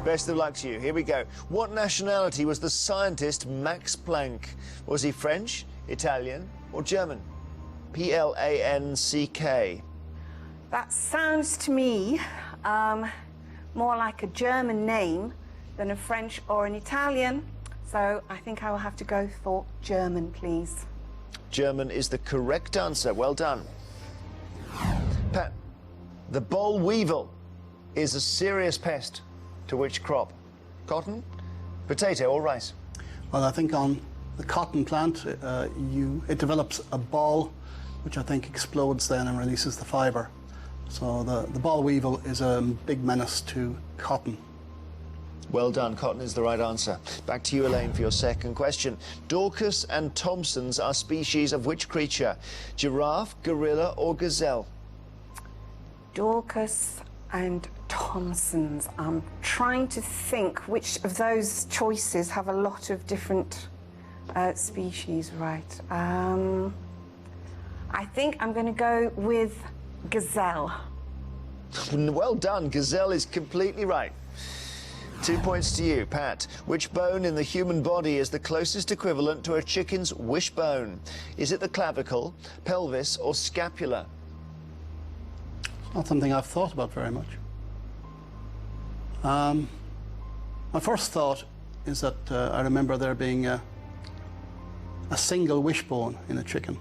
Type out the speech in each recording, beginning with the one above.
Best of luck to you. Here we go. What nationality was the scientist Max Planck? Was he French, Italian, or German? P-L-A-N-C-K. That sounds to me more like a German name than a French or an Italian. So I think I will have to go for German, please. German is the correct answer. Well done. Pat, the boll weevil is a serious pest to which crop? Cotton, potato, or rice? Well, I think on the cotton plant, it develops a ball, which I think explodes then and releases the fibre. So the boll weevil is a big menace to cotton. Well done. Cotton is the right answer. Back to you, Elaine, for your second question. Dorcas and Thomsons are species of which creature? Giraffe, gorilla, or gazelle? Dorcas and Thomsons. I'm trying to think which of those choices have a lot of different species, right? I think I'm going to go with gazelle. Well done. Gazelle is completely right. 2 points to you, Pat. Which bone in the human body is the closest equivalent to a chicken's wishbone? Is it the clavicle, pelvis, or scapula? It's not something I've thought about very much. My first thought is that I remember there being a single wishbone in a chicken,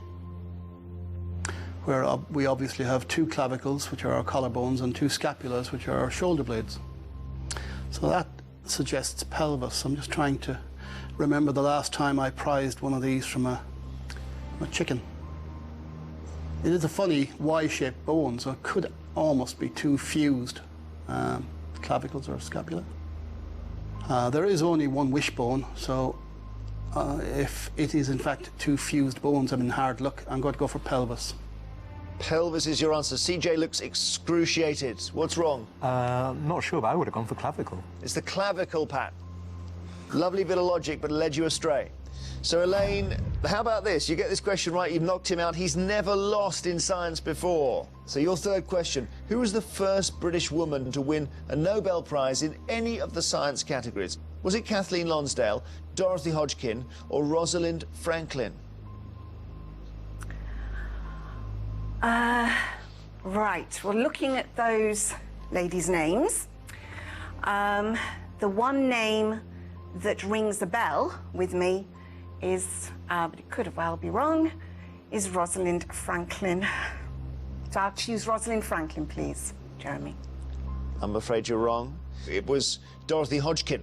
where we obviously have 2 clavicles, which are our collarbones, and 2 scapulas, which are our shoulder blades. So that suggests pelvis. I'm just trying to remember the last time I prized one of these from a chicken. It is a funny Y-shaped bone, so it could almost be 2 fused clavicles or scapula. There is only 1 wishbone, so if it is in fact 2 fused bones, I'm in hard luck. I'm going to go for pelvis. Pelvis is your answer. CJ looks excruciated. What's wrong? Not sure, but I would have gone for clavicle. It's the clavicle, Pat. Lovely bit of logic, but it led you astray. So, Elaine, how about this? You get this question right, you've knocked him out. He's never lost in science before. So your third question, who was the first British woman to win a Nobel Prize in any of the science categories? Was it Kathleen Lonsdale, Dorothy Hodgkin, or Rosalind Franklin? Right, well, looking at those ladies' names, the one name that rings a bell with me is, but it could well be wrong, is Rosalind Franklin. So I'll choose Rosalind Franklin, please, Jeremy. I'm afraid you're wrong. It was Dorothy Hodgkin.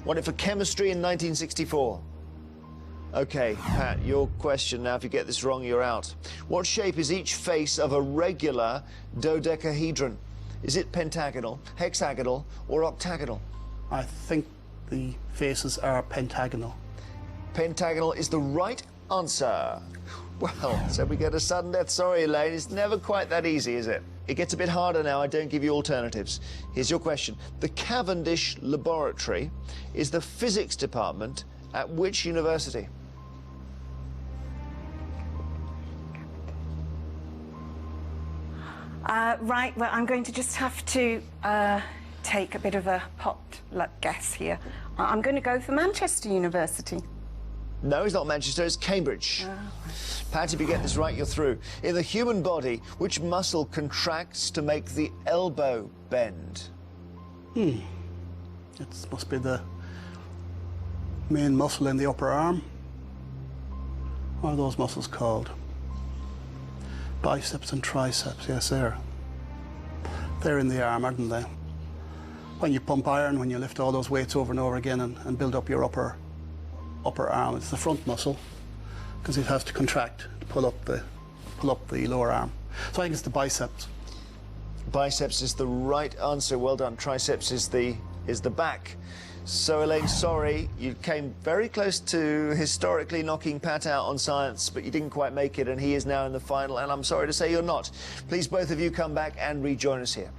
Won it for chemistry in 1964. OK, Pat, your question now. If you get this wrong, you're out. What shape is each face of a regular dodecahedron? Is it pentagonal, hexagonal, or octagonal? I think the faces are pentagonal. Pentagonal is the right answer. Well, so we get a sudden death. Sorry, Elaine, it's never quite that easy, is it? It gets a bit harder now. I don't give you alternatives. Here's your question. The Cavendish Laboratory is the physics department at which university? Right, well, I'm going to just have to take a bit of a potluck guess here. I'm going to go for Manchester University. No, it's not Manchester, it's Cambridge. Pat, if you get this right, you're through. In the human body, which muscle contracts to make the elbow bend? It must be the main muscle in the upper arm. What are those muscles called? Biceps and triceps, yes, they're in the arm, aren't they? When you pump iron, when you lift all those weights over and over again and build up your upper arm, it's the front muscle, because it has to contract to pull up the lower arm. So I think it's the biceps. Biceps is the right answer. Well done. Triceps is the back. So, Elaine, sorry, you came very close to historically knocking Pat out on science, but you didn't quite make it, and he is now in the final, and I'm sorry to say you're not. Please, both of you, come back and rejoin us here.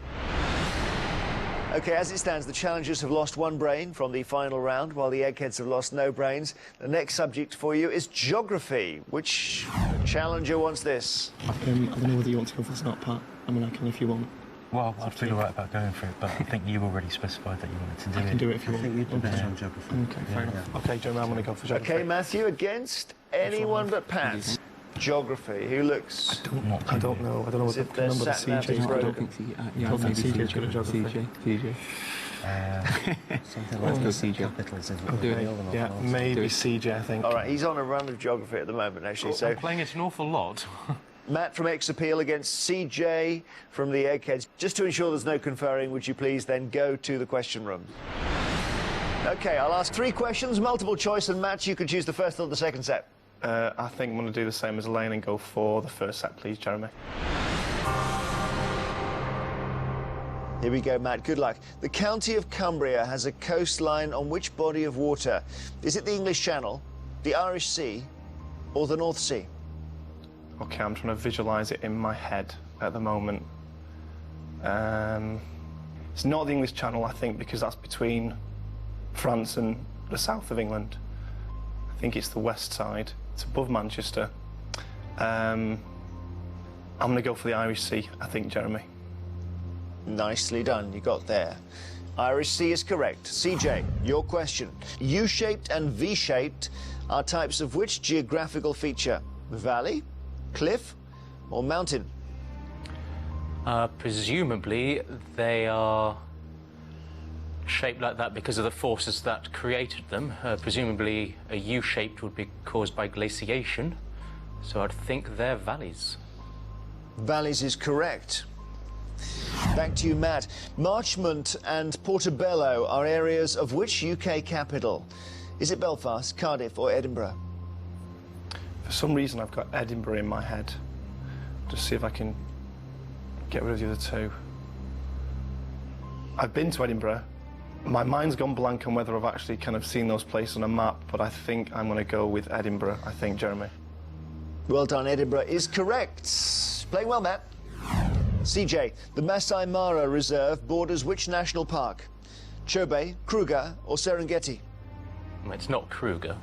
OK, as it stands, the challengers have lost 1 brain from the final round, while the eggheads have lost no brains. The next subject for you is geography. Which challenger wants this? I don't know whether you want to go for the start, Pat. I mean, I can if you want. Well, I'd feel alright about going for it, but I think you already specified that you wanted to do it. You can do it if you want. I think you'd be better on geography. Okay, fair enough. Okay, Jeremy, I'm going to go for geography. Okay, Matthew, against anyone but Pat. Geography. Who looks? I don't know. I don't know what As if the number their the sat-nav CJ is is. broken. I don't think CJ's good at geography. CJ. Something Let's like go CJ. capitals is I'll do it. Yeah, maybe CJ, I think. All right, he's on a run of geography at the moment, actually. So I'm playing it an awful lot. Matt from X Appeal against CJ from the Eggheads. Just to ensure there's no conferring, would you please then go to the question room? Okay, I'll ask 3 questions, multiple choice, and Matt, you can choose the first or the second set. I think I'm going to do the same as Elaine and go for the first set, please, Jeremy. Here we go, Matt. Good luck. The county of Cumbria has a coastline on which body of water? Is it the English Channel, the Irish Sea, or the North Sea? Okay, I'm trying to visualise it in my head at the moment. It's not the English Channel, I think, because that's between France and the south of England. I think it's the west side. It's above Manchester. I'm going to go for the Irish Sea, I think, Jeremy. Nicely done, you got there. Irish Sea is correct. CJ, your question. U-shaped and V-shaped are types of which geographical feature? Valley, cliff, or mountain? Presumably, they are shaped like that because of the forces that created them. Presumably, a U-shaped would be caused by glaciation, so I'd think they're valleys. Valleys is correct. Back to you, Matt. Marchmont and Portobello are areas of which UK capital? Is it Belfast, Cardiff, or Edinburgh? For some reason, I've got Edinburgh in my head. Just see if I can get rid of the other two. I've been to Edinburgh. My mind's gone blank on whether I've actually kind of seen those places on a map, but I think I'm going to go with Edinburgh, I think, Jeremy. Well done, Edinburgh is correct. Playing well, Matt. CJ, the Masai Mara Reserve borders which national park? Chobe, Kruger, or Serengeti? It's not Kruger.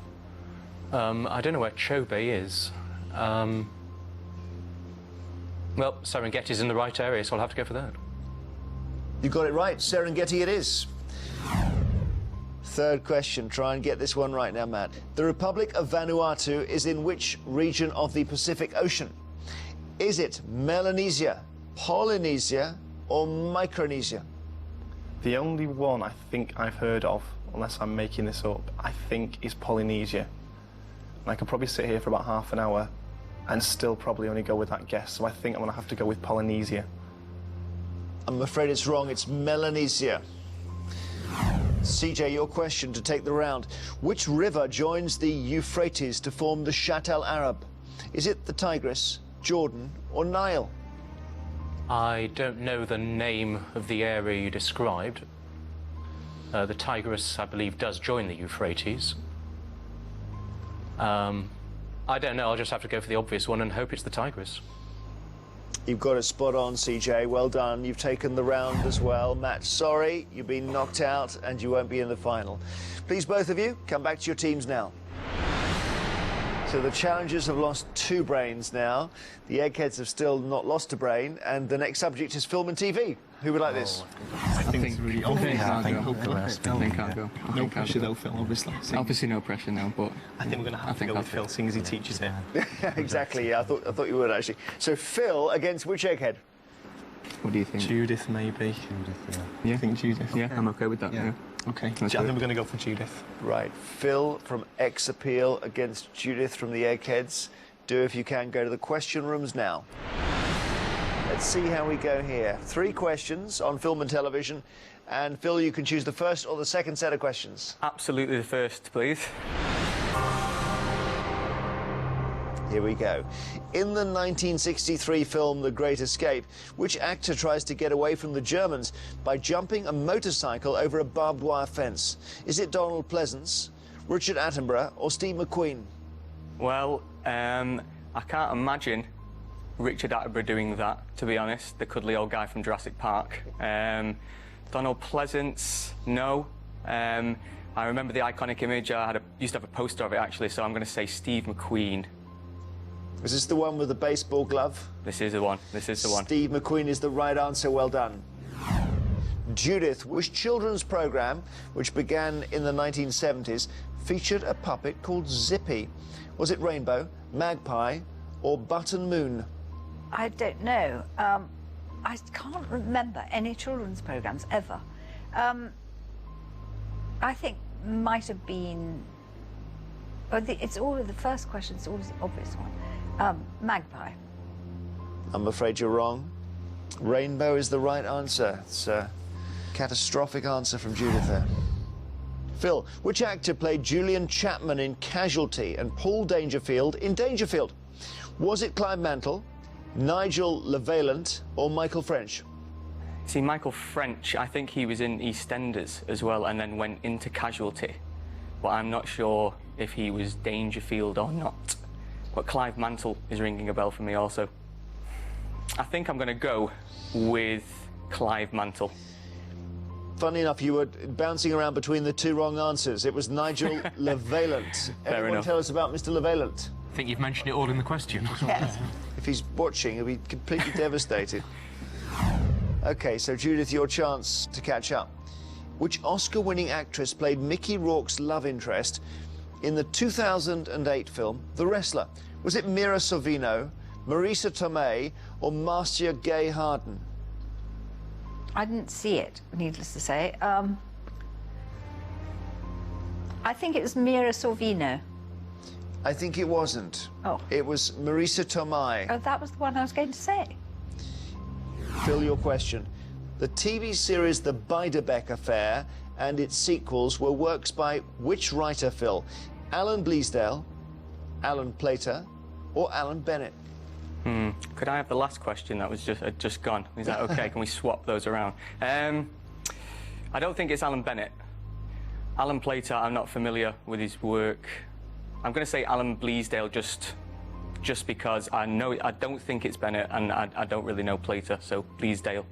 I don't know where Chobe is. Well, Serengeti's in the right area, so I'll have to go for that. You got it right. Serengeti it is. Third question. Try and get this one right now, Matt. The Republic of Vanuatu is in which region of the Pacific Ocean? Is it Melanesia, Polynesia, or Micronesia? The only one I think I've heard of, unless I'm making this up, I think is Polynesia. And I could probably sit here for about half an hour and still probably only go with that guess, so I think I'm going to have to go with Polynesia. I'm afraid it's wrong. It's Melanesia. CJ, your question to take the round. Which river joins the Euphrates to form the Shatt el Arab? Is it the Tigris, Jordan, or Nile? I don't know the name of the area you described. The Tigris, I believe, does join the Euphrates. I don't know, I'll just have to go for the obvious one and hope it's the Tigris. You've got it spot on, CJ. Well done. You've taken the round as well. Matt, sorry, you've been knocked out and you won't be in the final. Please, both of you, come back to your teams now. So the challengers have lost 2 brains now. The Eggheads have still not lost a brain. And the next subject is film and TV. Who would like this? I think it's really obvious. I think I'll go. No pressure though, Phil, obviously. Obviously no pressure now, but I think we're going to have to go with Phil, seeing as he teaches it. Exactly, yeah, I thought you would, actually. So Phil against which Egghead? what do you think? Judith, maybe. Yeah. I think Judith. Yeah, I'm okay with that. Yeah. Okay. I Let's think do it. we're going to go for Judith. Right, Phil from X Appeal against Judith from the Eggheads. Do, if you can, go to the question rooms now. Let's see how we go here. 3 questions on film and television. And Phil, you can choose the first or the second set of questions. Absolutely the first, please. Here we go. In the 1963 film The Great Escape, which actor tries to get away from the Germans by jumping a motorcycle over a barbed wire fence? Is it Donald Pleasance, Richard Attenborough, or Steve McQueen? Well, I can't imagine Richard Attenborough doing that, to be honest, the cuddly old guy from Jurassic Park. Donald Pleasance, no. I remember the iconic image. I used to have a poster of it, actually, so I'm going to say Steve McQueen. Is this the one with the baseball glove? This is the one. This is the one. Steve McQueen is the right answer. Well done. Judith, which children's programme, which began in the 1970s, featured a puppet called Zippy? Was it Rainbow, Magpie, or Button Moon? I don't know. I can't remember any children's programmes ever. I think might have been. It's all of the first question. It's always the obvious one. Magpie. I'm afraid you're wrong. Rainbow is the right answer. It's a catastrophic answer from Judith there. Phil, which actor played Julian Chapman in Casualty and Paul Dangerfield in Dangerfield? Was it Clive Mantle, Nigel Levaillant, or Michael French? See, Michael French, I think he was in EastEnders as well and then went into Casualty. But I'm not sure if he was Dangerfield or not. But Clive Mantle is ringing a bell for me also. I think I'm going to go with Clive Mantle. Funny enough, you were bouncing around between the two wrong answers. It was Nigel Levaillant. Anyone enough. tell us about Mr. Levaillant? I think you've mentioned it all in the question. Yes. If he's watching, he'll be completely devastated. OK, so Judith, your chance to catch up. Which Oscar-winning actress played Mickey Rourke's love interest in the 2008 film The Wrestler? Was it Mira Sorvino, Marisa Tomei, or Marcia Gay Harden? I didn't see it, needless to say. I think it was Mira Sorvino. I think it wasn't. Oh. It was Marisa Tomei. Oh, that was the one I was going to say. Phil, your question. The TV series The Beiderbecke Affair and its sequels were works by which writer, Phil? Alan Bleasdale, Alan Plater, or Alan Bennett? Could I have the last question that was just gone? Is that okay? Can we swap those around? I don't think it's Alan Bennett. Alan Plater, I'm not familiar with his work. I'm going to say Alan Bleasdale just because I don't think it's Bennett and I don't really know Plater, so Bleasdale.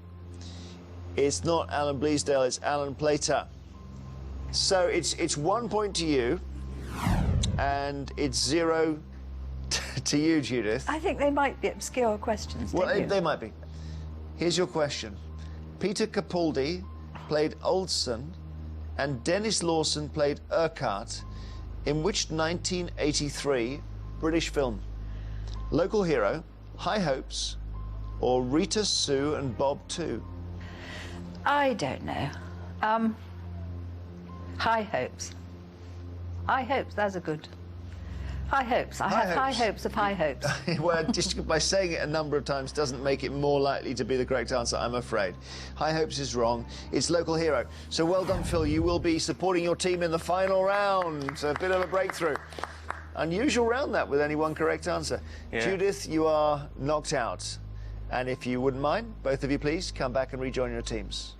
It's not Alan Bleasdale, it's Alan Plater. So it's 1 point to you, and it's 0 to you, Judith. I think they might be obscure questions. Well, don't they you? might be. Here's your question. Peter Capaldi played Olsen, and Dennis Lawson played Urquhart in which 1983 British film? Local Hero, High Hopes, or Rita, Sue and Bob 2? I don't know. High Hopes. High Hopes, that's a good. High Hopes. I have high hopes of high hopes. Well, just by saying it a number of times doesn't make it more likely to be the correct answer, I'm afraid. High Hopes is wrong. It's Local Hero. So well done, Phil. You will be supporting your team in the final round. So a bit of a breakthrough. Unusual round, that, with only one correct answer. Yeah. Judith, you are knocked out. And if you wouldn't mind, both of you please, come back and rejoin your teams.